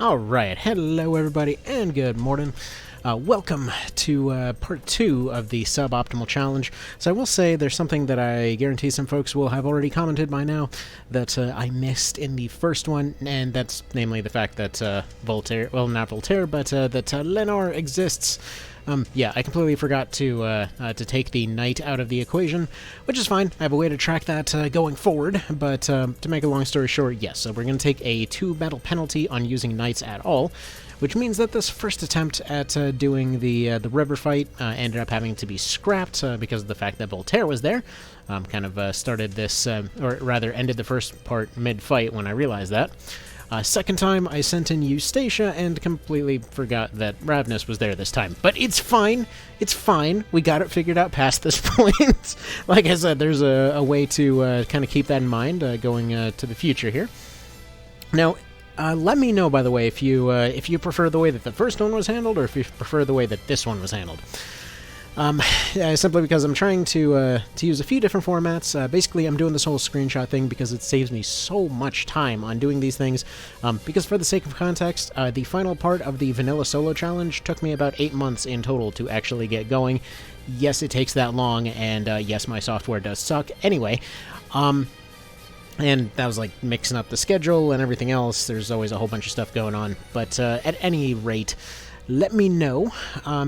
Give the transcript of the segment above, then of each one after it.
Alright, hello everybody, and good morning. Welcome to part 2 of the suboptimal challenge. So I will say there's something that I guarantee some folks will have already commented by now that I missed in the first one, and that's namely the fact that Voltaire, well, not Voltaire, but that Lenore exists. Yeah, I completely forgot to take the knight out of the equation, which is fine. I have a way to track that going forward, but to make a long story short, yes, so we're going to take a 2-battle penalty on using knights at all, which means that this first attempt at doing the river fight ended up having to be scrapped because of the fact that Voltaire was there. Kind of started this, or rather ended the first part mid-fight when I realized that. Second time, I sent in Eustacia and completely forgot that Ravnus was there this time. But it's fine. It's fine. We got it figured out past this point. Like I said, there's a way to kind of keep that in mind going to the future here. Now, let me know, by the way, if you prefer the way that the first one was handled or if you prefer the way that this one was handled. Simply because I'm trying to use a few different formats. Basically, I'm doing this whole screenshot thing because it saves me so much time on doing these things. Because for the sake of context, the final part of the Vanilla Solo Challenge took me about 8 months in total to actually get going. Yes, it takes that long, and yes, my software does suck. Anyway, and that was like mixing up the schedule and everything else. There's always a whole bunch of stuff going on. But at any rate, let me know,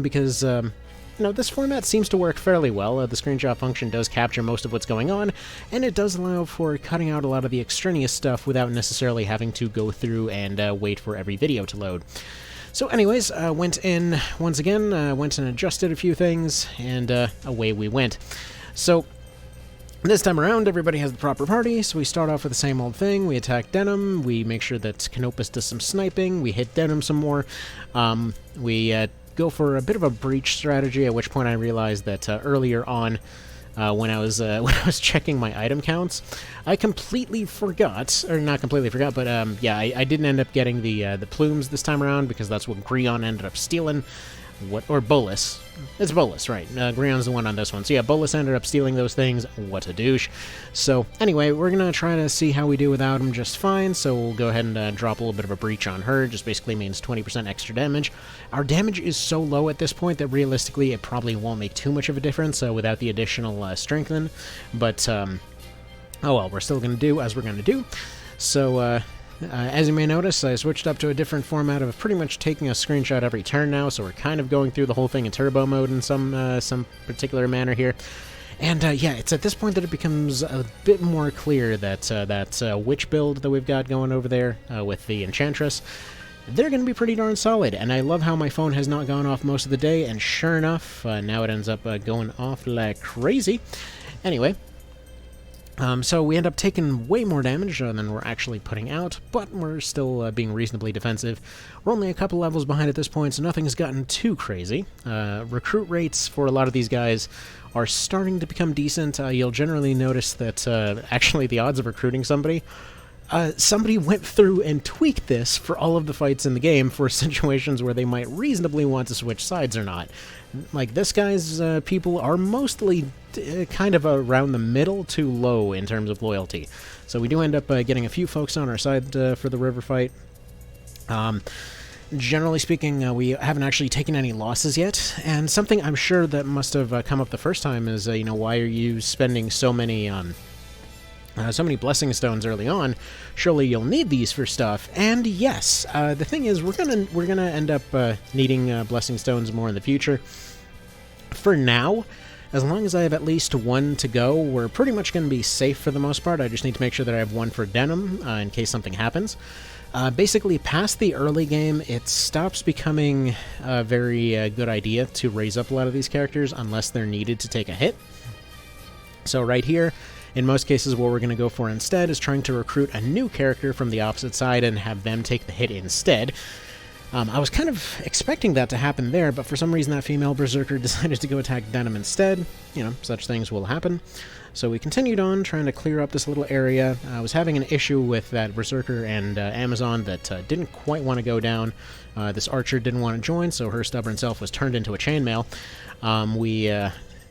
because you know, this format seems to work fairly well. The screenshot function does capture most of what's going on, and it does allow for cutting out a lot of the extraneous stuff without necessarily having to go through and wait for every video to load. So anyways, went in once again, went and adjusted a few things, and away we went. So this time around, everybody has the proper party, so we start off with the same old thing. We attack Denim, we make sure that Canopus does some sniping, we hit Denim some more, we go for a bit of a breach strategy, at which point I realized that earlier on, when I was checking my item counts, I completely forgot, or not completely forgot, but yeah, I didn't end up getting the plumes this time around because that's what Grion ended up stealing. Or Bolus. It's Bolus, right. Grion's the one on this one. So yeah, Bolus ended up stealing those things. What a douche. So anyway, we're going to try to see how we do without him just fine. So we'll go ahead and drop a little bit of a breach on her. Just basically means 20% extra damage. Our damage is so low at this point that realistically it probably won't make too much of a difference without the additional strengthen. But, oh well, we're still going to do as we're going to do. So, as you may notice, I switched up to a different format of pretty much taking a screenshot every turn now, so we're kind of going through the whole thing in turbo mode in some particular manner here. And yeah, it's at this point that it becomes a bit more clear that that witch build that we've got going over there with the Enchantress, they're going to be pretty darn solid. And I love how my phone has not gone off most of the day, and sure enough, now it ends up going off like crazy. Anyway, so we end up taking way more damage than we're actually putting out, but we're still being reasonably defensive. We're only a couple levels behind at this point, so nothing's gotten too crazy. Recruit rates for a lot of these guys are starting to become decent. You'll generally notice that actually the odds of recruiting somebody went through and tweaked this for all of the fights in the game for situations where they might reasonably want to switch sides or not. Like, this guy's people are mostly kind of around the middle to low in terms of loyalty. So we do end up getting a few folks on our side for the river fight. Generally speaking, we haven't actually taken any losses yet, and something I'm sure that must have come up the first time is, you know, why are you spending so many blessing stones early on? Surely you'll need these for stuff. And yes, the thing is, we're gonna end up needing blessing stones more in the future. For now, as long as I have at least one to go, we're pretty much going to be safe for the most part. I just need to make sure that I have one for Denim in case something happens. Basically, past the early game, it stops becoming a very good idea to raise up a lot of these characters unless they're needed to take a hit. So right here, in most cases, what we're going to go for instead is trying to recruit a new character from the opposite side and have them take the hit instead. I was kind of expecting that to happen there, but for some reason that female berserker decided to go attack Denim instead. You know, such things will happen. So we continued on, trying to clear up this little area. I was having an issue with that berserker and Amazon that didn't quite want to go down. This archer didn't want to join, so her stubborn self was turned into a chainmail. We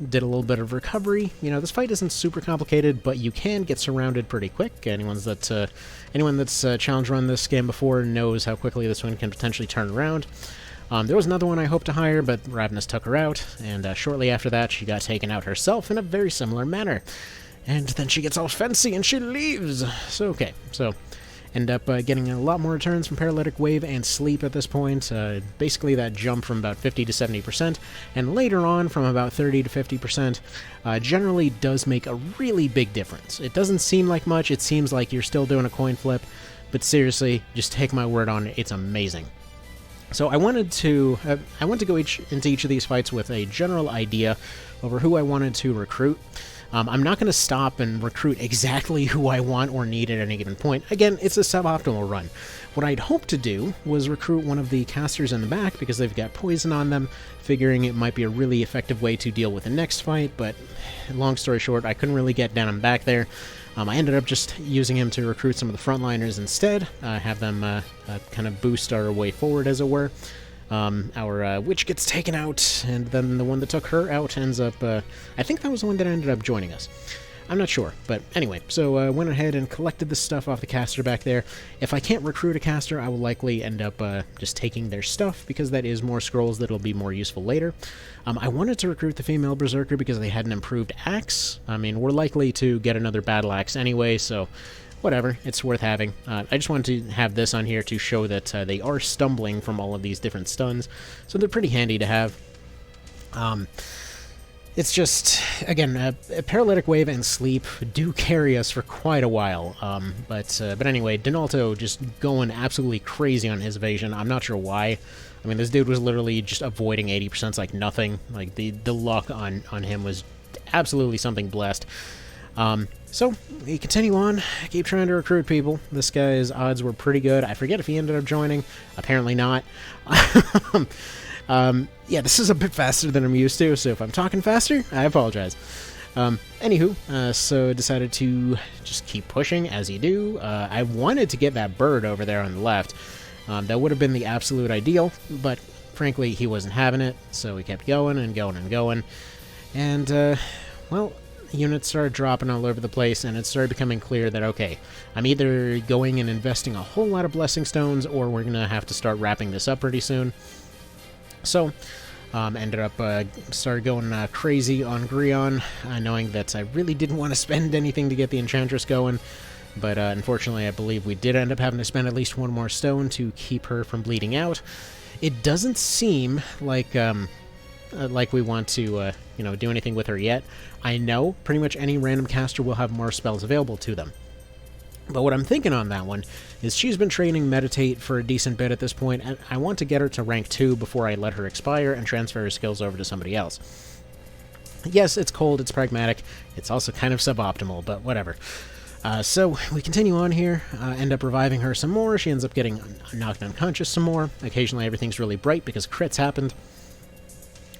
did a little bit of recovery. You know, this fight isn't super complicated, but you can get surrounded pretty quick. Anyone that's challenge run this game before knows how quickly this one can potentially turn around. There was another one I hoped to hire, but Ravenous took her out, and shortly after that she got taken out herself in a very similar manner. And then she gets all fancy and she leaves! So, okay, so end up getting a lot more returns from Paralytic Wave and Sleep at this point. Basically that jump from about 50 to 70%, and later on from about 30 to 50%, generally does make a really big difference. It doesn't seem like much, it seems like you're still doing a coin flip, but seriously, just take my word on it, it's amazing. So I wanted to go into each of these fights with a general idea over who I wanted to recruit. I'm not going to stop and recruit exactly who I want or need at any given point. Again, it's a suboptimal run. What I'd hoped to do was recruit one of the casters in the back because they've got poison on them, figuring it might be a really effective way to deal with the next fight, but long story short, I couldn't really get Denim back there. I ended up just using him to recruit some of the frontliners instead, have them kind of boost our way forward, as it were. Our witch gets taken out, and then the one that took her out ends up... I think that was the one that ended up joining us. I'm not sure, but anyway, so went ahead and collected the stuff off the caster back there. If I can't recruit a caster, I will likely end up just taking their stuff, because that is more scrolls that'll be more useful later. I wanted to recruit the female berserker because they had an improved axe. I mean, we're likely to get another battle axe anyway, so whatever, it's worth having. I just wanted to have this on here to show that they are stumbling from all of these different stuns, so they're pretty handy to have. It's just, again, Paralytic Wave and Sleep do carry us for quite a while, but anyway, Donalto just going absolutely crazy on his evasion. I'm not sure why. I mean, this dude was literally just avoiding 80% like nothing. Like, the luck on him was absolutely something blessed. So, we continue on, keep trying to recruit people. This guy's odds were pretty good. I forget if he ended up joining. Apparently not. Yeah, this is a bit faster than I'm used to, so if I'm talking faster, I apologize. Anywho, so decided to just keep pushing, as you do. I wanted to get that bird over there on the left. That would have been the absolute ideal, but frankly, he wasn't having it, so we kept going and going and going. And, well, units started dropping all over the place, and it started becoming clear that, okay, I'm either going and investing a whole lot of Blessing Stones, or we're going to have to start wrapping this up pretty soon. So, ended up, started going crazy on Grion, knowing that I really didn't want to spend anything to get the Enchantress going, but unfortunately I believe we did end up having to spend at least one more stone to keep her from bleeding out. It doesn't seem like we want to, you know, do anything with her yet. I know pretty much any random caster will have more spells available to them. But what I'm thinking on that one is she's been training Meditate for a decent bit at this point, and I want to get her to rank 2 before I let her expire and transfer her skills over to somebody else. Yes, it's cold, it's pragmatic, it's also kind of suboptimal, but whatever. So we continue on here, end up reviving her some more, she ends up getting knocked unconscious some more. Occasionally everything's really bright because crits happened.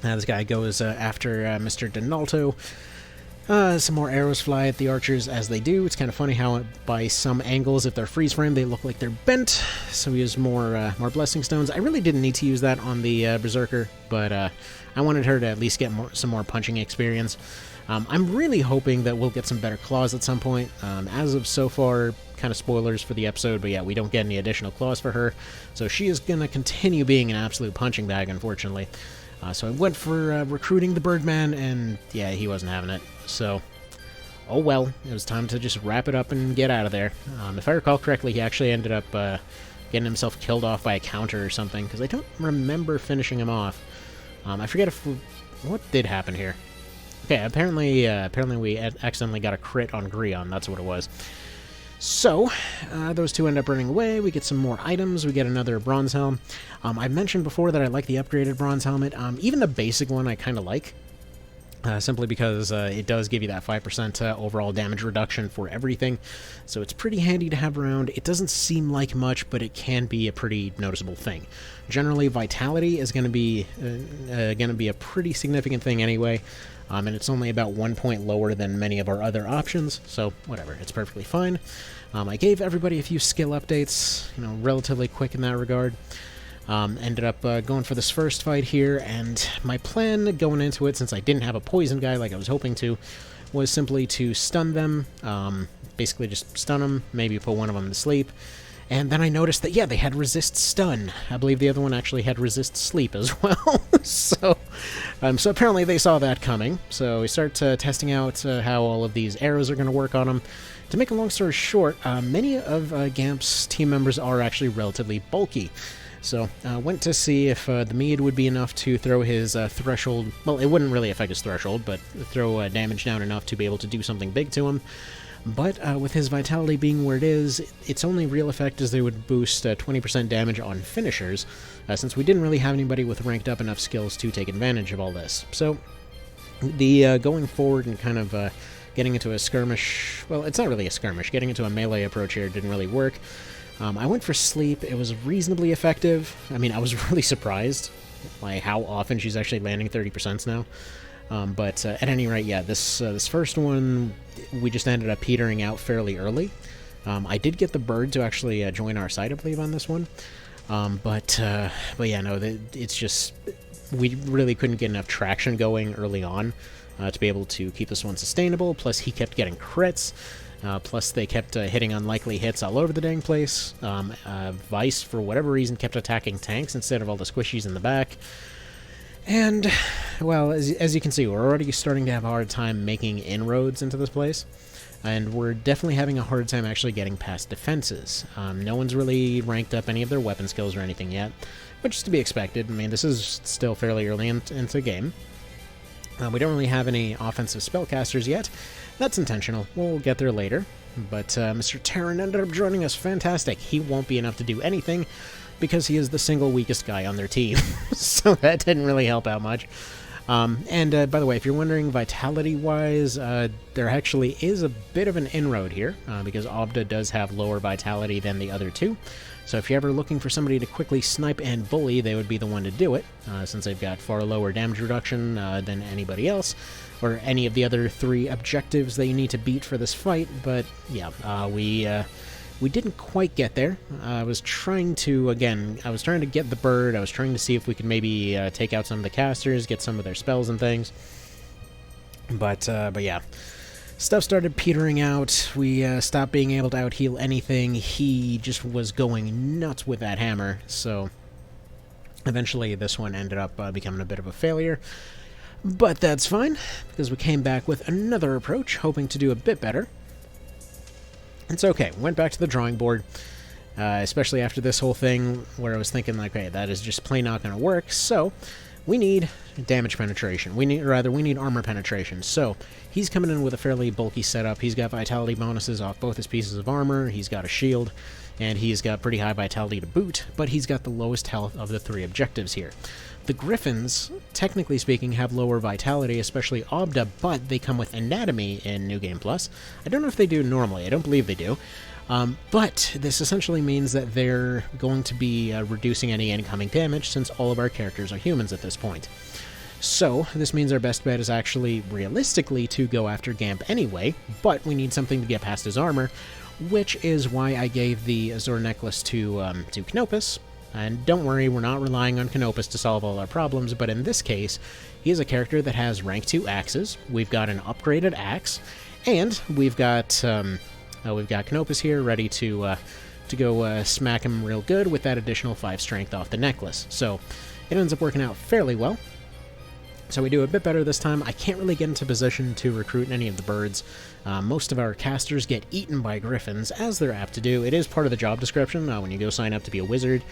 This guy goes after Mr. Donalto. Some more arrows fly at the archers as they do. It's kind of funny how by some angles, if they're freeze frame, they look like they're bent. So we use more Blessing Stones. I really didn't need to use that on the Berserker, but I wanted her to at least get some more punching experience. I'm really hoping that we'll get some better claws at some point. As of so far, kind of spoilers for the episode, but yeah, we don't get any additional claws for her. So she is going to continue being an absolute punching bag, unfortunately. So I went for recruiting the Birdman, and yeah, he wasn't having it. So, oh well, it was time to just wrap it up and get out of there. If I recall correctly, he actually ended up getting himself killed off by a counter or something, because I don't remember finishing him off. I forget what did happen here. Okay, apparently we accidentally got a crit on Grion, that's what it was. So, those two end up running away, we get some more items, we get another bronze helm. I mentioned before that I like the upgraded bronze helmet. Even the basic one I kind of like, simply because it does give you that 5% overall damage reduction for everything, so it's pretty handy to have around. It doesn't seem like much, but it can be a pretty noticeable thing. Generally, Vitality is going to be a pretty significant thing anyway, and it's only about 1 point lower than many of our other options, so whatever, it's perfectly fine. I gave everybody a few skill updates, you know, relatively quick in that regard. Ended up going for this first fight here, and my plan going into it, since I didn't have a poison guy like I was hoping to, was simply to stun them, basically just stun them, maybe put one of them to sleep. And then I noticed that, yeah, they had resist stun. I believe the other one actually had resist sleep as well. So apparently they saw that coming. So we start testing out how all of these arrows are going to work on them. To make a long story short, many of Gamp's team members are actually relatively bulky. So went to see if the mead would be enough to throw his threshold. Well, it wouldn't really affect his threshold, but throw damage down enough to be able to do something big to him. But with his vitality being where it is, its only real effect is they would boost 20% damage on finishers, since we didn't really have anybody with ranked up enough skills to take advantage of all this. So the going forward and kind of getting into a skirmish, well, it's not really a skirmish, getting into a melee approach here didn't really work. I went for sleep. It was reasonably effective. I mean, I was really surprised by how often she's actually landing 30% now. But at any rate, yeah, this first one, we just ended up petering out fairly early. I did get the bird to actually join our side, I believe, on this one. But yeah, no, it's just, we really couldn't get enough traction going early on to be able to keep this one sustainable. Plus, he kept getting crits. Plus, they kept hitting unlikely hits all over the dang place. Vice, for whatever reason, kept attacking tanks instead of all the squishies in the back. And, well, as you can see, we're already starting to have a hard time making inroads into this place. And we're definitely having a hard time actually getting past defenses. No one's really ranked up any of their weapon skills or anything yet, which is to be expected. I mean, this is still fairly early into the game. We don't really have any offensive spellcasters yet. That's intentional. We'll get there later. But Mr. Terran ended up joining us. Fantastic. He won't be enough to do anything, because he is the single weakest guy on their team. So that didn't really help out much. And by the way, if you're wondering vitality-wise, there actually is a bit of an inroad here, because Obda does have lower vitality than the other two. So if you're ever looking for somebody to quickly snipe and bully, they would be the one to do it, since they've got far lower damage reduction than anybody else, or any of the other 3 objectives that you need to beat for this fight. But yeah, we didn't quite get there. I was trying to get the bird. I was trying to see if we could maybe take out some of the casters, get some of their spells and things. But yeah, stuff started petering out. We stopped being able to out-heal anything. He just was going nuts with that hammer. So eventually this one ended up becoming a bit of a failure. But that's fine, because we came back with another approach, hoping to do a bit better. It's okay. Went back to the drawing board, especially after this whole thing where I was thinking, like, hey, that is just plain not going to work. So we need damage penetration. We need armor penetration. So he's coming in with a fairly bulky setup. He's got vitality bonuses off both his pieces of armor. He's got a shield, and he's got pretty high vitality to boot, but he's got the lowest health of the 3 objectives here. The Griffins, technically speaking, have lower vitality, especially Obda, but they come with Anatomy in New Game Plus. I don't know if they do normally. I don't believe they do. But this essentially means that they're going to be reducing any incoming damage, since all of our characters are humans at this point. So this means our best bet is actually, realistically, to go after Gamp anyway, but we need something to get past his armor, which is why I gave the Azure Necklace to Canopus. And don't worry, we're not relying on Canopus to solve all our problems, but in this case, he is a character that has rank 2 axes. We've got an upgraded axe, and we've got Canopus here ready to go smack him real good with that additional 5 strength off the necklace. So it ends up working out fairly well. So we do a bit better this time. I can't really get into position to recruit any of the birds. Most of our casters get eaten by griffins, as they're apt to do. It is part of the job description when you go sign up to be a wizard.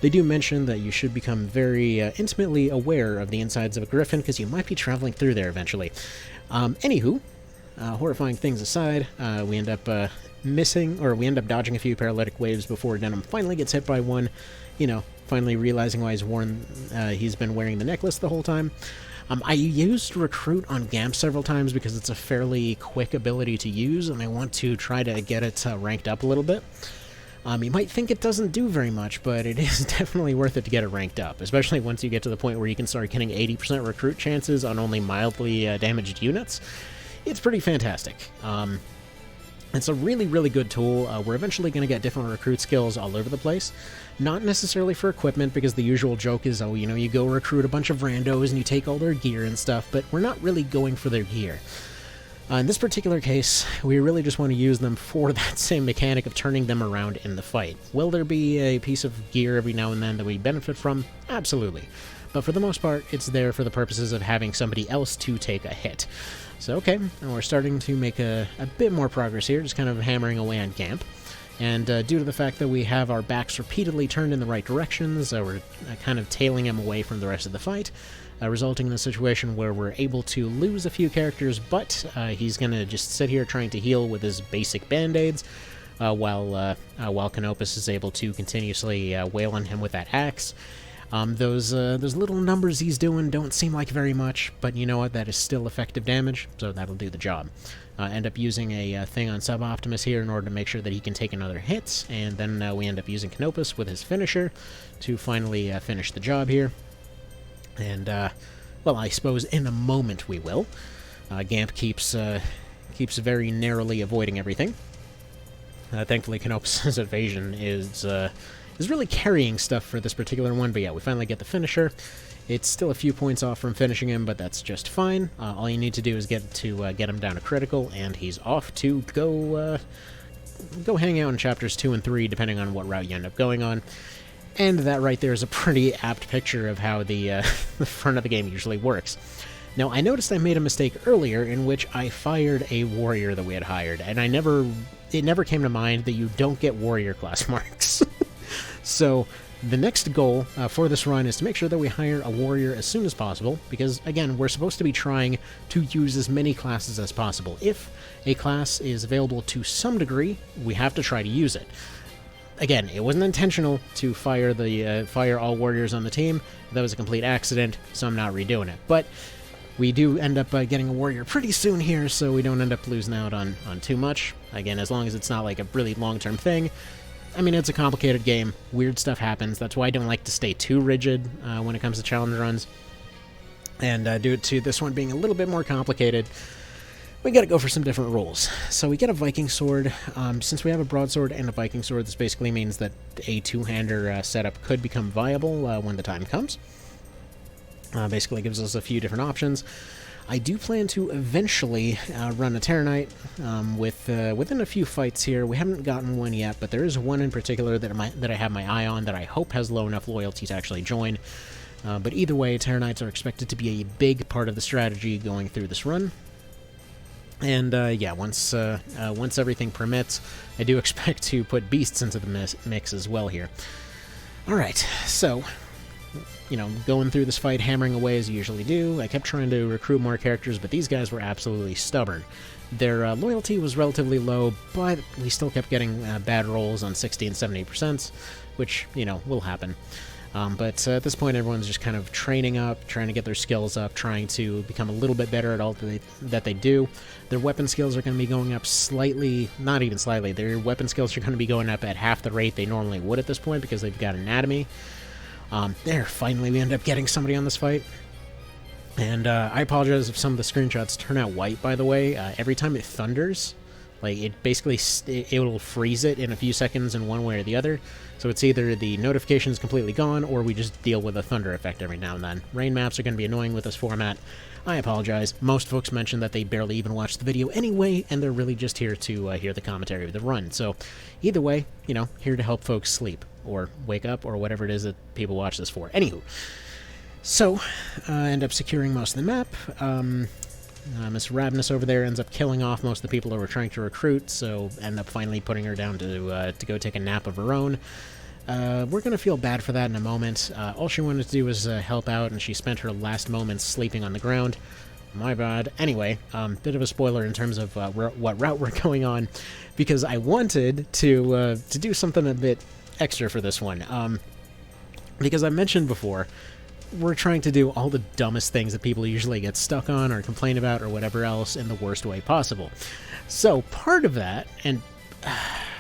They do mention that you should become very intimately aware of the insides of a griffin, because you might be traveling through there eventually. Anywho, horrifying things aside, we end up dodging a few paralytic waves before Denim finally gets hit by one, finally realizing why he's been wearing the necklace the whole time. I used Recruit on Gamp several times because it's a fairly quick ability to use, and I want to try to get it ranked up a little bit. You might think it doesn't do very much, but it is definitely worth it to get it ranked up, especially once you get to the point where you can start getting 80% recruit chances on only mildly damaged units. It's pretty fantastic. It's a really, really good tool. We're eventually going to get different recruit skills all over the place. Not necessarily for equipment, because the usual joke is, oh, you know, you go recruit a bunch of randos and you take all their gear and stuff, but we're not really going for their gear. In this particular case, we really just want to use them for that same mechanic of turning them around in the fight. Will there be a piece of gear every now and then that we benefit from? Absolutely. But for the most part, it's there for the purposes of having somebody else to take a hit. So, okay, and we're starting to make a bit more progress here, just kind of hammering away on Gamp. And due to the fact that we have our backs repeatedly turned in the right directions, we're kind of tailing him away from the rest of the fight, resulting in a situation where we're able to lose a few characters, but he's going to just sit here trying to heal with his basic band-aids, while Canopus is able to continuously wail on him with that axe. Those little numbers he's doing don't seem like very much, but you know what, that is still effective damage, so that'll do the job. End up using a thing on Sub-Optimus here in order to make sure that he can take another hit, and then we end up using Canopus with his finisher to finally finish the job here. And, well, I suppose in a moment we will. Gamp keeps very narrowly avoiding everything. Thankfully, Canopus' evasion is really carrying stuff for this particular one, but yeah, we finally get the finisher. It's still a few points off from finishing him, but that's just fine. All you need to do is get him down to critical, and he's off to go hang out in chapters 2 and 3, depending on what route you end up going on. And that right there is a pretty apt picture of how the the front of the game usually works. Now, I noticed I made a mistake earlier in which I fired a warrior that we had hired, and it never came to mind that you don't get warrior class marks. So the next goal for this run is to make sure that we hire a warrior as soon as possible, because, again, we're supposed to be trying to use as many classes as possible. If a class is available to some degree, we have to try to use it. Again, it wasn't intentional to fire all warriors on the team. That was a complete accident, so I'm not redoing it. But we do end up getting a warrior pretty soon here, so we don't end up losing out on too much. Again, as long as it's not like a really long-term thing. I mean, it's a complicated game. Weird stuff happens. That's why I don't like to stay too rigid when it comes to challenge runs. And due to this one being a little bit more complicated, we gotta go for some different rules. So we get a Viking sword. Since we have a broadsword and a Viking sword, this basically means that a two-hander setup could become viable when the time comes. Basically gives us a few different options. I do plan to eventually run a Terranite within a few fights here. We haven't gotten one yet, but there is one in particular that I have my eye on that I hope has low enough loyalty to actually join. But either way, Terranites are expected to be a big part of the strategy going through this run. And yeah, once everything permits, I do expect to put beasts into the mix as well here. Alright, so, you know, going through this fight, hammering away as you usually do. I kept trying to recruit more characters, but these guys were absolutely stubborn. Their loyalty was relatively low, but we still kept getting bad rolls on 60 and 70%, which, you know, will happen. But at this point, everyone's just kind of training up, trying to get their skills up, trying to become a little bit better at all that they do. Their weapon skills are going to be going up slightly, not even slightly, their weapon skills are going to be going up at half the rate they normally would at this point because they've got anatomy. There, finally we end up getting somebody on this fight. And I apologize if some of the screenshots turn out white, by the way. Every time it thunders, like, it basically, it'll freeze it in a few seconds in one way or the other. So it's either the notification is completely gone, or we just deal with a thunder effect every now and then. Rain maps are going to be annoying with this format. I apologize. Most folks mention that they barely even watch the video anyway, and they're really just here to hear the commentary of the run. So either way, you know, here to help folks sleep, or wake up, or whatever it is that people watch this for. Anywho, so, end up securing most of the map. Miss Ravenous over there ends up killing off most of the people that we're trying to recruit, so end up finally putting her down to go take a nap of her own. We're going to feel bad for that in a moment. All she wanted to do was help out, and she spent her last moments sleeping on the ground. My bad. Anyway, bit of a spoiler in terms of what route we're going on, because I wanted to do something a bit extra for this one. Because I mentioned before, we're trying to do all the dumbest things that people usually get stuck on or complain about or whatever else in the worst way possible. So part of that, and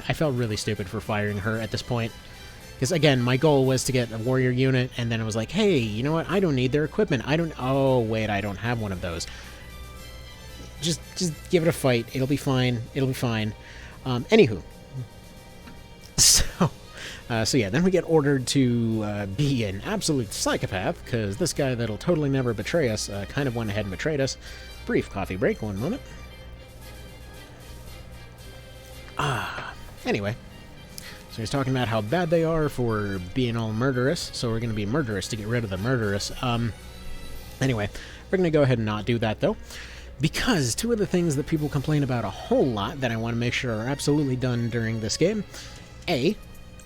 I felt really stupid for firing her at this point, because again, my goal was to get a warrior unit, and then it was like, hey, you know what, I don't need their equipment, oh wait, I don't have one of those. Just give it a fight, it'll be fine, Anywho. So yeah, then we get ordered to be an absolute psychopath, because this guy that'll totally never betray us kind of went ahead and betrayed us. Brief coffee break, one moment. Anyway. So he's talking about how bad they are for being all murderous, so we're going to be murderous to get rid of the murderous. Anyway, we're going to go ahead and not do that, though, because two of the things that people complain about a whole lot that I want to make sure are absolutely done during this game. A,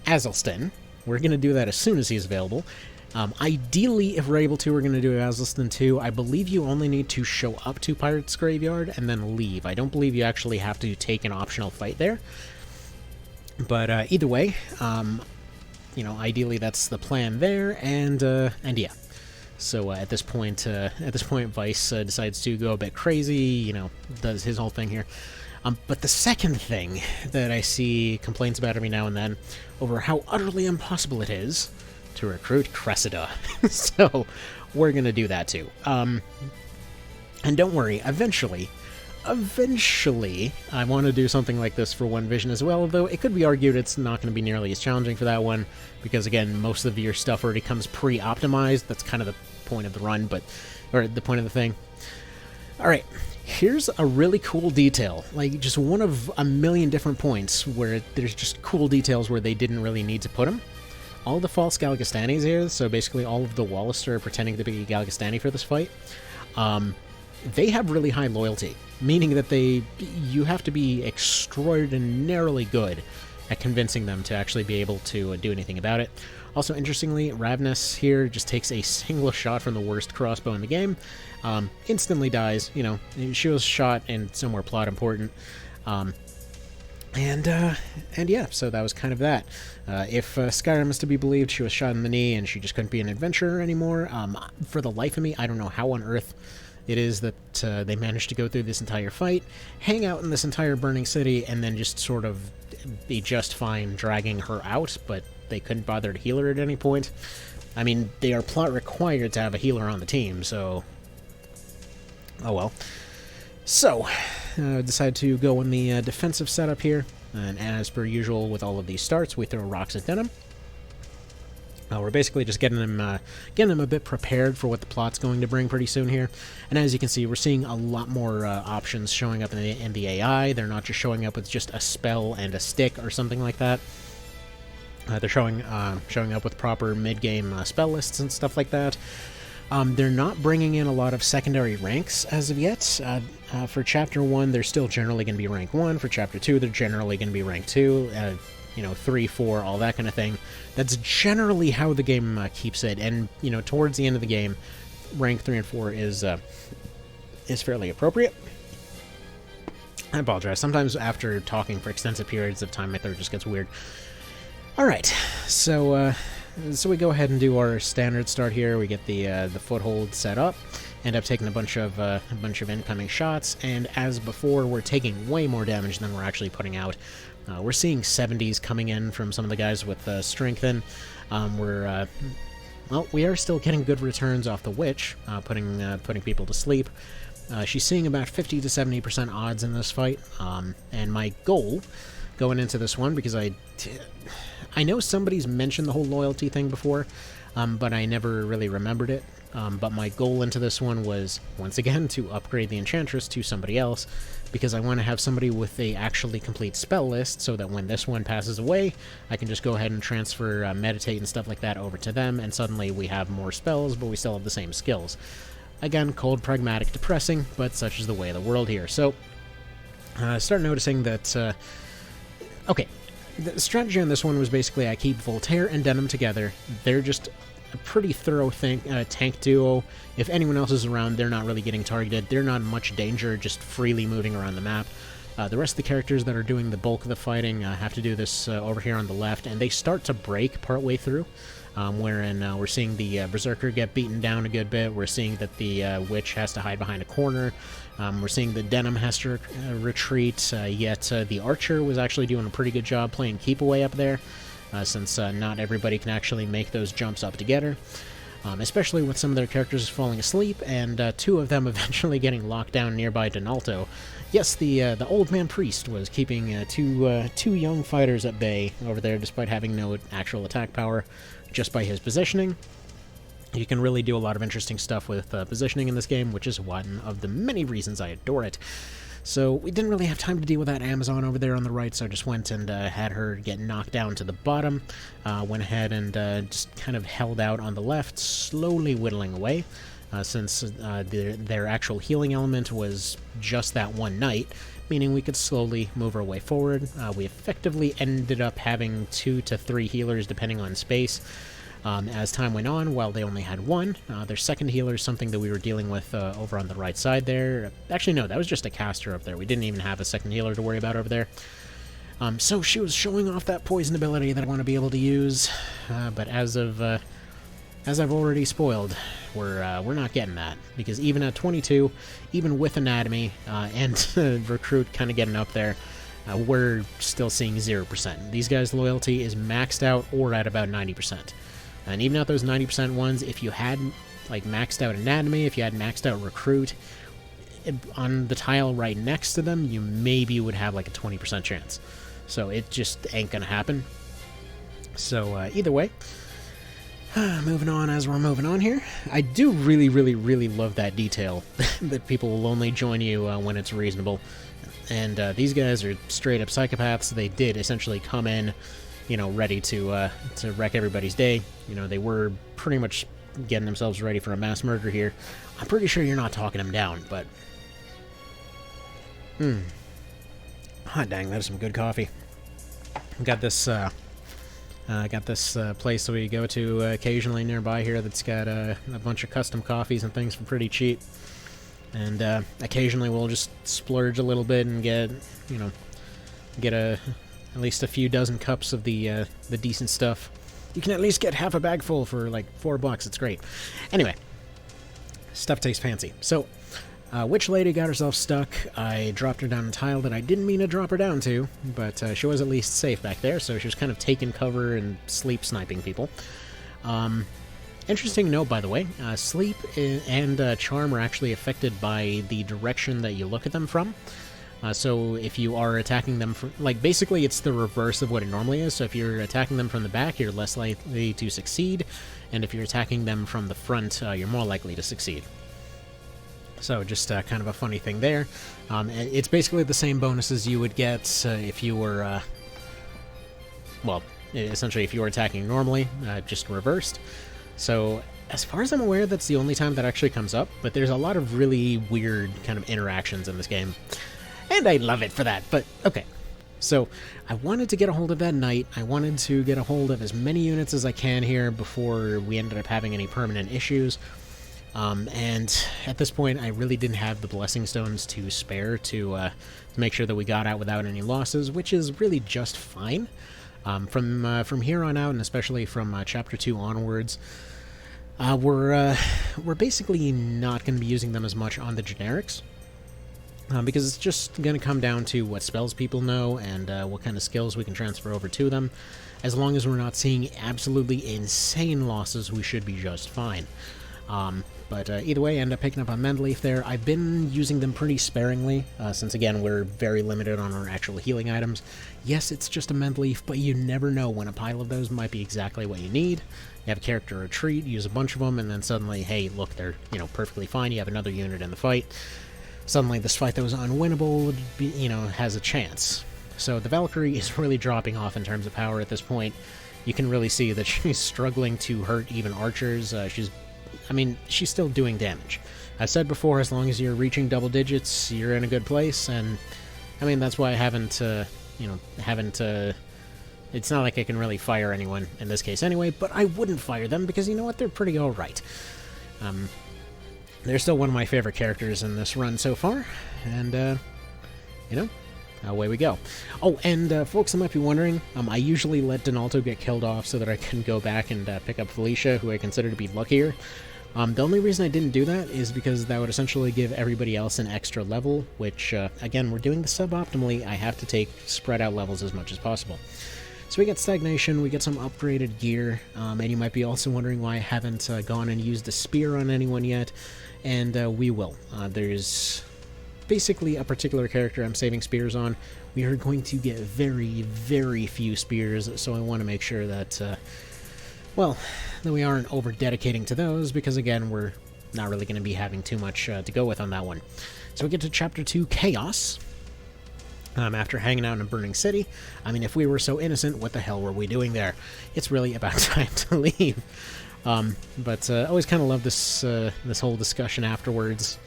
Azelston. We're going to do that as soon as he's available. Ideally, if we're able to, we're going to do Azelston 2. I believe you only need to show up to Pirate's Graveyard and then leave. I don't believe you actually have to take an optional fight there. But either way, you know, ideally that's the plan there, and yeah. So at this point, Vice decides to go a bit crazy. You know, does his whole thing here. But the second thing that I see complaints about every now and then over how utterly impossible it is to recruit Cressida. So we're gonna do that too. And don't worry, eventually, I want to do something like this for One Vision as well, though it could be argued it's not going to be nearly as challenging for that one, because again, most of your stuff already comes pre-optimized. That's kind of the point of the run, or the point of the thing. Alright, here's a really cool detail, like just one of a million different points where there's just cool details where they didn't really need to put them. All the false Galgastanis here, so basically all of the Wallister pretending to be Galgastani for this fight, they have really high loyalty, meaning that you have to be extraordinarily good at convincing them to actually be able to do anything about it. Also, interestingly, Ravnus here just takes a single shot from the worst crossbow in the game, instantly dies. You know, she was shot in somewhere plot important, and yeah, so that was kind of that. If Skyrim is to be believed, she was shot in the knee and she just couldn't be an adventurer anymore. For the life of me, I don't know how on earth it is that they managed to go through this entire fight, hang out in this entire burning city, and then just sort of be just fine dragging her out, but they couldn't bother to heal her at any point. I mean, they are plot required to have a healer on the team, so... oh well. So, decided to go in the defensive setup here, and as per usual with all of these starts, we throw rocks at Denim. We're basically just getting them a bit prepared for what the plot's going to bring pretty soon here. And as you can see, we're seeing a lot more options showing up in the AI. They're not just showing up with just a spell and a stick or something like that. They're showing up with proper mid-game spell lists and stuff like that. They're not bringing in a lot of secondary ranks as of yet. For Chapter 1, they're still generally going to be rank 1. For Chapter 2, they're generally going to be rank 2. You know, 3, 4, all that kind of thing. That's generally how the game keeps it, and, you know, towards the end of the game, rank 3 and 4 is fairly appropriate. I apologize. Sometimes after talking for extensive periods of time, my throat just gets weird. Alright, so we go ahead and do our standard start here. We get the foothold set up, end up taking a bunch of incoming shots, and as before, we're taking way more damage than we're actually putting out. We're seeing 70s coming in from some of the guys with strength in. Well, we are still getting good returns off the Witch, putting people to sleep. She's seeing about 50 to 70% odds in this fight, and my goal going into this one, because I know somebody's mentioned the whole loyalty thing before, but I never really remembered it. But my goal into this one was, once again, to upgrade the Enchantress to somebody else, because I want to have somebody with a actually complete spell list, so that when this one passes away, I can just go ahead and transfer Meditate and stuff like that over to them, and suddenly we have more spells, but we still have the same skills. Again, cold, pragmatic, depressing, but such is the way of the world here. So, start noticing that... okay, the strategy on this one was basically I keep Voltaire and Denim together. They're just a pretty thorough tank duo. If anyone else is around, they're not really getting targeted. They're not in much danger, just freely moving around the map. The rest of the characters that are doing the bulk of the fighting have to do this over here on the left, and they start to break partway through, wherein we're seeing the Berserker get beaten down a good bit. We're seeing that the Witch has to hide behind a corner. We're seeing the Denim has to retreat, yet the Archer was actually doing a pretty good job playing keep away up there, since not everybody can actually make those jumps up together, especially with some of their characters falling asleep, and two of them eventually getting locked down nearby Donalto. yes, the old man priest was keeping two young fighters at bay over there, despite having no actual attack power, just by his positioning. You can really do a lot of interesting stuff with positioning in this game, which is one of the many reasons I adore it. So we didn't really have time to deal with that Amazon over there on the right, so I just went and had her get knocked down to the bottom. Went ahead and just kind of held out on the left, slowly whittling away. Since their actual healing element was just that one knight, meaning we could slowly move our way forward. We effectively ended up having 2 to 3 healers depending on space as time went on, while they only had one. Their second healer is something that we were dealing with over on the right side there. Actually, no, that was just a caster up there. We didn't even have a second healer to worry about over there. So she was showing off that poison ability that I want to be able to use, but as I've already spoiled, we're not getting that, because even at 22, even with anatomy and recruit kind of getting up there, we're still seeing 0%. These guys' loyalty is maxed out or at about 90%. And even at those 90% ones, if you had like maxed out anatomy, if you had maxed out recruit, on the tile right next to them, you maybe would have like a 20% chance. So it just ain't gonna happen. So either way, moving on as we're moving on here. I do really, really, really love that detail that people will only join you when it's reasonable. And these guys are straight up psychopaths. They did essentially come in, you know, ready to wreck everybody's day. You know, they were pretty much getting themselves ready for a mass murder here. I'm pretty sure you're not talking them down, but... Hot dang, that is some good coffee. Got this place that we go to occasionally nearby here that's got a bunch of custom coffees and things for pretty cheap. And occasionally we'll just splurge a little bit and get at least a few dozen cups of the decent stuff. You can at least get half a bag full for like $4. It's great. Anyway, stuff tastes fancy. So, Witch Lady got herself stuck. I dropped her down a tile that I didn't mean to drop her down to, but she was at least safe back there, so she was kind of taking cover and sleep sniping people. Interesting note, by the way, sleep and charm are actually affected by the direction that you look at them from. So if you are attacking them from, like, basically it's the reverse of what it normally is. So if you're attacking them from the back, you're less likely to succeed, and if you're attacking them from the front, you're more likely to succeed. So just kind of a funny thing there. It's basically the same bonuses you would get if you were, well, essentially if you were attacking normally, just reversed. So as far as I'm aware, that's the only time that actually comes up, but there's a lot of really weird kind of interactions in this game. And I love it for that, but okay. So I wanted to get a hold of that knight. I wanted to get a hold of as many units as I can here before we ended up having any permanent issues. And at this point, I really didn't have the blessing stones to spare to make sure that we got out without any losses, which is really just fine. From here on out, and especially from Chapter 2 onwards, we're basically not going to be using them as much on the generics. Because it's just going to come down to what spells people know and what kind of skills we can transfer over to them. As long as we're not seeing absolutely insane losses, we should be just fine. But either way, I end up picking up a Mendeleaf there. I've been using them pretty sparingly, since again, we're very limited on our actual healing items. Yes, it's just a Mendeleaf, but you never know when a pile of those might be exactly what you need. You have a character retreat, use a bunch of them, and then suddenly, hey, look, they're, you know, perfectly fine. You have another unit in the fight. Suddenly this fight that was unwinnable would be, you know, has a chance. So the Valkyrie is really dropping off in terms of power at this point. You can really see that she's struggling to hurt even archers. She's still doing damage. I've said before, as long as you're reaching double digits, you're in a good place, and I mean, that's why I haven't, it's not like I can really fire anyone in this case anyway, but I wouldn't fire them because, you know what, they're pretty alright. They're still one of my favorite characters in this run so far, and, away we go. Oh, and folks that might be wondering, I usually let Donalto get killed off so that I can go back and pick up Felicia, who I consider to be luckier. The only reason I didn't do that is because that would essentially give everybody else an extra level, which, again, we're doing the suboptimally. I have to take spread out levels as much as possible. So we get Stagnation, we get some upgraded gear, and you might be also wondering why I haven't gone and used a spear on anyone yet, and we will. There's basically a particular character I'm saving spears on, we are going to get very, very few spears, so I want to make sure that, well, that we aren't over-dedicating to those, because again, we're not really going to be having too much to go with on that one. So we get to Chapter 2, Chaos. After hanging out in a burning city. I mean, if we were so innocent, what the hell were we doing there? It's really about time to leave. But I always kind of love this this whole discussion afterwards,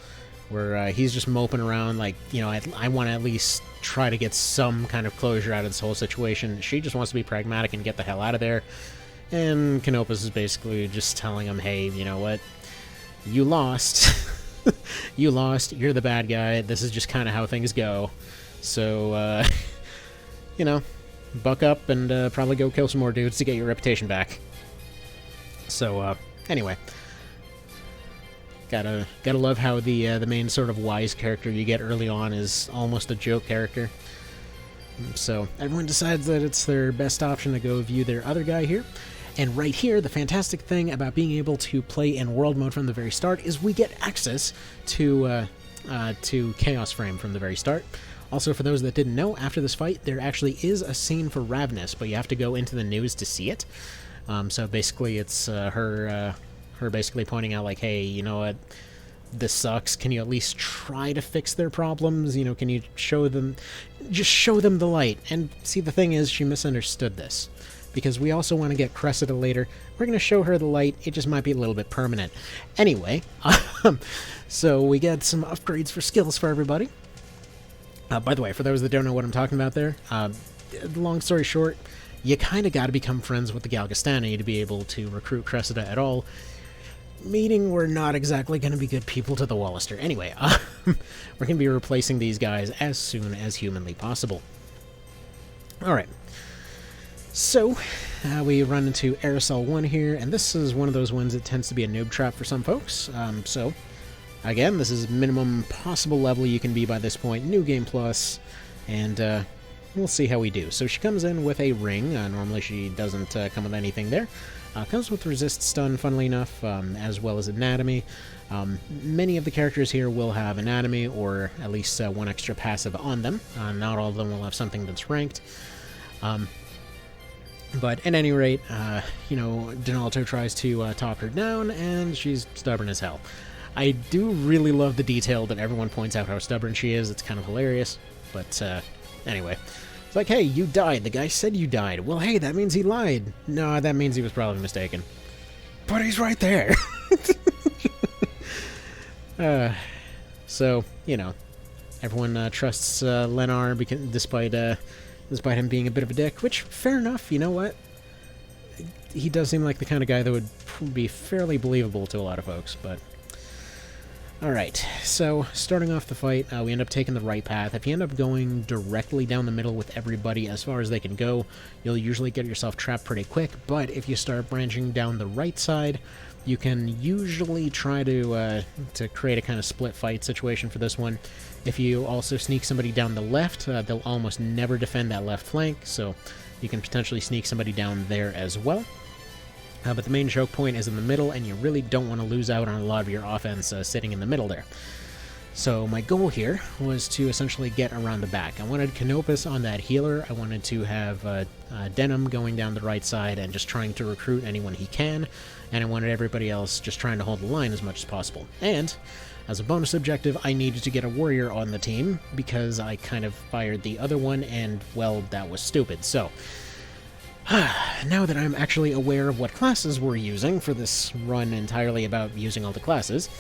where he's just moping around like, you know, I want to at least try to get some kind of closure out of this whole situation. She just wants to be pragmatic and get the hell out of there. And Canopus is basically just telling him, hey, you know what? You lost. You lost. You're the bad guy. This is just kind of how things go. So, you know, buck up and probably go kill some more dudes to get your reputation back. So, anyway. Gotta love how the main sort of wise character you get early on is almost a joke character. So, everyone decides that it's their best option to go view their other guy here. And right here, the fantastic thing about being able to play in world mode from the very start is we get access to Chaos Frame from the very start. Also, for those that didn't know, after this fight, there actually is a scene for Ravnus, but you have to go into the news to see it. So basically, it's her basically pointing out, like, hey, you know what, this sucks. Can you at least try to fix their problems? You know, can you just show them the light? And see, the thing is, she misunderstood this. Because we also want to get Cressida later. We're going to show her the light. It just might be a little bit permanent. Anyway, so we get some upgrades for skills for everybody. By the way, for those that don't know what I'm talking about there, long story short, you kind of got to become friends with the Galgastani to be able to recruit Cressida at all, meaning we're not exactly going to be good people to the Wallister. Anyway, we're going to be replacing these guys as soon as humanly possible. Alright, so we run into Aerosol 1 here, and this is one of those ones that tends to be a noob trap for some folks, so... Again, this is minimum possible level you can be by this point, New Game Plus, and we'll see how we do. So she comes in with a ring. Normally she doesn't come with anything there. Comes with Resist Stun, funnily enough, as well as Anatomy. Many of the characters here will have Anatomy, or at least one extra passive on them. Not all of them will have something that's ranked. But at any rate, you know, Donalto tries to talk her down, and she's stubborn as hell. I do really love the detail that everyone points out how stubborn she is. It's kind of hilarious. But, anyway. It's like, hey, you died. The guy said you died. Well, hey, that means he lied. No, that means he was probably mistaken. But he's right there. So, you know, everyone trusts Lenar despite him being a bit of a dick, which, fair enough, you know what? He does seem like the kind of guy that would be fairly believable to a lot of folks, but... Alright, so starting off the fight, we end up taking the right path. If you end up going directly down the middle with everybody as far as they can go, you'll usually get yourself trapped pretty quick, but if you start branching down the right side, you can usually try to create a kind of split fight situation for this one. If you also sneak somebody down the left, they'll almost never defend that left flank, so you can potentially sneak somebody down there as well. But the main choke point is in the middle, and you really don't want to lose out on a lot of your offense sitting in the middle there. So my goal here was to essentially get around the back. I wanted Canopus on that healer. I wanted to have Denim going down the right side and just trying to recruit anyone he can. And I wanted everybody else just trying to hold the line as much as possible. And as a bonus objective, I needed to get a warrior on the team because I kind of fired the other one, and, well, that was stupid. So... now that I'm actually aware of what classes we're using for this run entirely about using all the classes,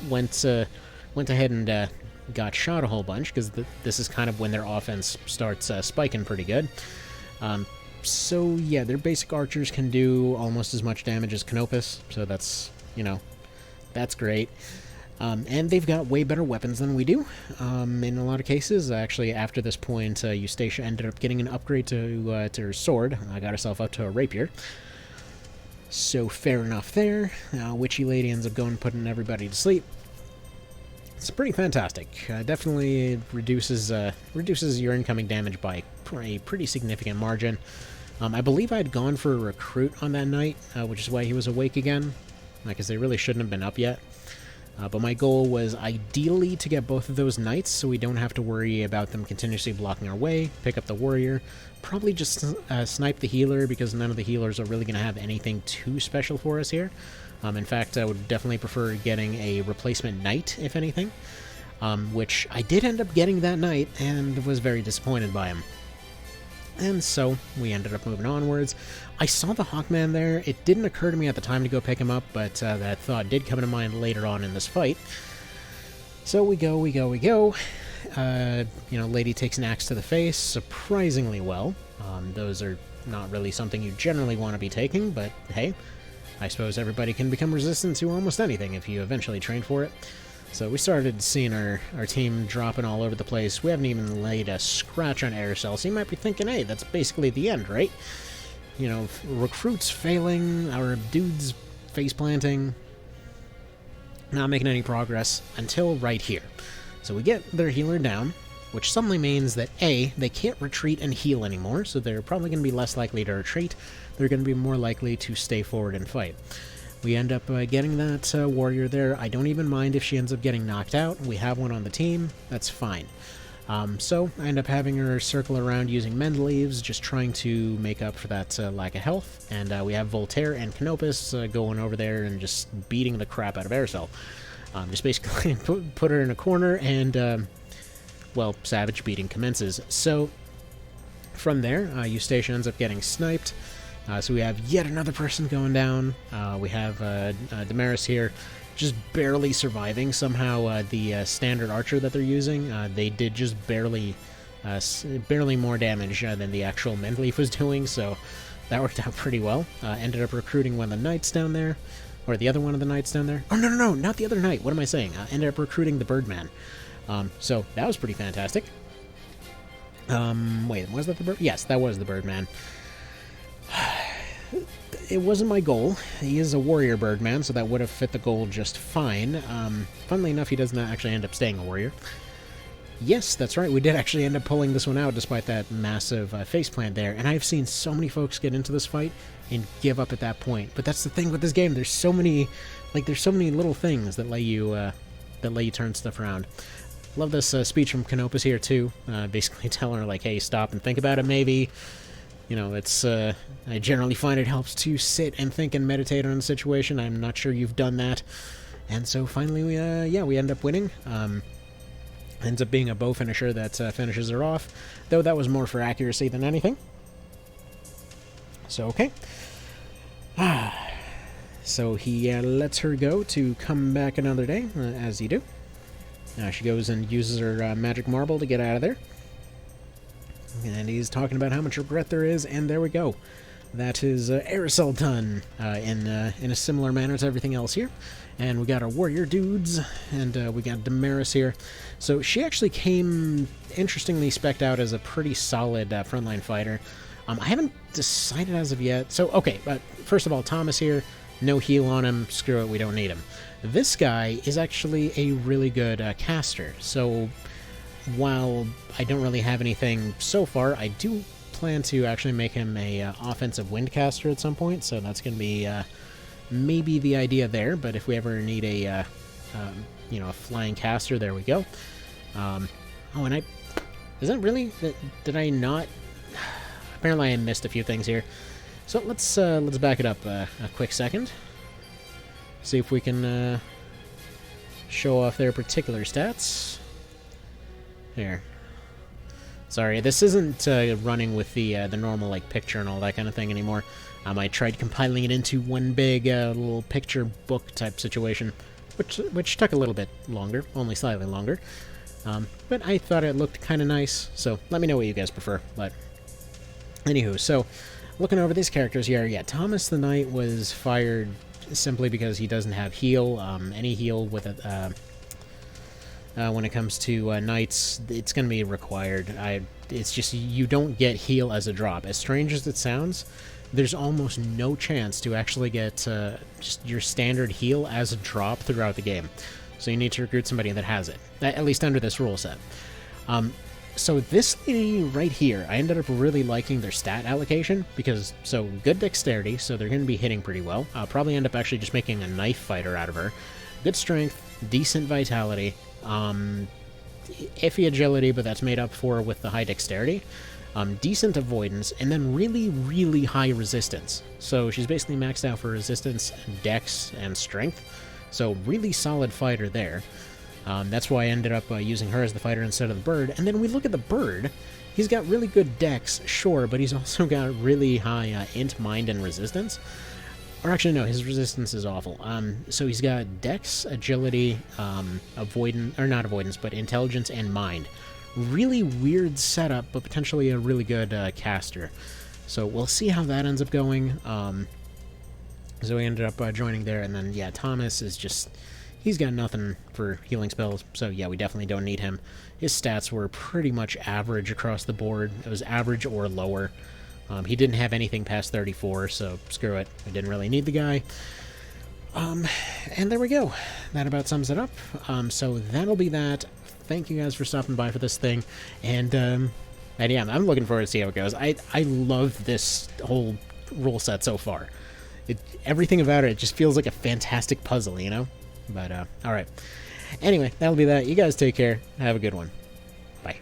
went ahead and got shot a whole bunch, because this is kind of when their offense starts spiking pretty good. So yeah, their basic archers can do almost as much damage as Canopus, so that's, you know, that's great. And they've got way better weapons than we do. In a lot of cases, actually, after this point, Eustacia ended up getting an upgrade to her sword. I got herself up to a rapier. So fair enough there. Witchy Lady ends up going and putting everybody to sleep. It's pretty fantastic. Definitely reduces your incoming damage by a pretty significant margin. I believe I'd gone for a recruit on that night, which is why he was awake again, because they really shouldn't have been up yet. But my goal was ideally to get both of those knights so we don't have to worry about them continuously blocking our way, pick up the warrior, probably just snipe the healer because none of the healers are really going to have anything too special for us here. In fact, I would definitely prefer getting a replacement knight, if anything, which I did end up getting that night and was very disappointed by him. And so we ended up moving onwards. I saw the Hawkman there. It didn't occur to me at the time to go pick him up, but that thought did come to mind later on in this fight. So we go. Lady takes an axe to the face surprisingly well. Those are not really something you generally want to be taking, but hey, I suppose everybody can become resistant to almost anything if you eventually train for it. So we started seeing our team dropping all over the place. We haven't even laid a scratch on Aircel, so you might be thinking, hey, that's basically the end, right? You know, recruits failing, our dudes face planting, not making any progress until right here. So we get their healer down, which suddenly means that A, they can't retreat and heal anymore, so they're probably going to be less likely to retreat. They're going to be more likely to stay forward and fight. We end up getting that warrior there. I don't even mind if she ends up getting knocked out. We have one on the team. That's fine. So I end up having her circle around using mend leaves, just trying to make up for that lack of health. And we have Voltaire and Canopus going over there and just beating the crap out of Aircel. Just basically put her in a corner and, well, savage beating commences. So from there, Eustacia ends up getting sniped. So we have yet another person going down. We have Damaris here just barely surviving. Somehow the standard archer that they're using, they did just barely more damage than the actual Mendleaf was doing, so that worked out pretty well. Ended up recruiting one of the knights down there, or the other one of the knights down there. Oh, no, not the other knight. What am I saying? Ended up recruiting the Birdman. So that was pretty fantastic. Wait, was that the Bird? Yes, that was the Birdman. It wasn't my goal. He is a warrior Birdman, so that would have fit the goal just fine. Funnily enough, he does not actually end up staying a warrior. Yes, that's right, we did actually end up pulling this one out despite that massive faceplant there, and I've seen so many folks get into this fight and give up at that point. But that's the thing with this game, there's so many little things that let you turn stuff around. Love this speech from Canopus here too, basically telling her like, hey, stop and think about it maybe. You know, it's, I generally find it helps to sit and think and meditate on a situation. I'm not sure you've done that. And so finally, we end up winning. Ends up being a bow finisher that finishes her off, though that was more for accuracy than anything. So, okay. So he lets her go to come back another day, as you do. She goes and uses her magic marble to get out of there. And he's talking about how much regret there is, and there we go. That is Aircel done in a similar manner to everything else here. And we got our warrior dudes, and we got Damaris here. So she actually came, interestingly, spec'd out as a pretty solid frontline fighter. I haven't decided as of yet. So, okay, but first of all, Thomas here, no heal on him, screw it, we don't need him. This guy is actually a really good caster, so while I don't really have anything so far, I do plan to actually make him a offensive windcaster at some point, so that's going to be maybe the idea there, but if we ever need a flying caster, there we go. Oh, and is that really, did I not, apparently I missed a few things here, so let's back it up a quick second, see if we can show off their particular stats. Here. Sorry, this isn't running with the normal like picture and all that kind of thing anymore. I tried compiling it into one big little picture book type situation, which took a little bit longer, only slightly longer. But I thought it looked kind of nice, so let me know what you guys prefer. But anywho, so looking over these characters here, yeah, Thomas the Knight was fired simply because he doesn't have heal. Any heal with it. When it comes to knights, it's going to be required. It's just you don't get heal as a drop. As strange as it sounds, there's almost no chance to actually get just your standard heal as a drop throughout the game. So you need to recruit somebody that has it, at least under this rule set. So this lady right here, I ended up really liking their stat allocation, because, so good dexterity, so they're going to be hitting pretty well. I'll probably end up actually just making a knife fighter out of her. Good strength, decent vitality, iffy agility, but that's made up for with the high dexterity, decent avoidance, and then really, really high resistance. So she's basically maxed out for resistance, dex, and strength. So really solid fighter there. That's why I ended up using her as the fighter instead of the bird. And then we look at the bird. He's got really good dex, sure, but he's also got really high int, mind, and resistance. Or actually, no, his resistance is awful. So he's got dex, agility, avoidance, or not avoidance, but intelligence and mind. Really weird setup, but potentially a really good caster. So we'll see how that ends up going. So we ended up joining there, and then, yeah, Thomas is just... He's got nothing for healing spells, so yeah, we definitely don't need him. His stats were pretty much average across the board. It was average or lower. He didn't have anything past 34, so screw it. We didn't really need the guy. And there we go. That about sums it up. So that'll be that. Thank you guys for stopping by for this thing. And yeah, I'm looking forward to see how it goes. I love this whole rule set so far. Everything about it just feels like a fantastic puzzle, you know? But, alright. Anyway, that'll be that. You guys take care. Have a good one.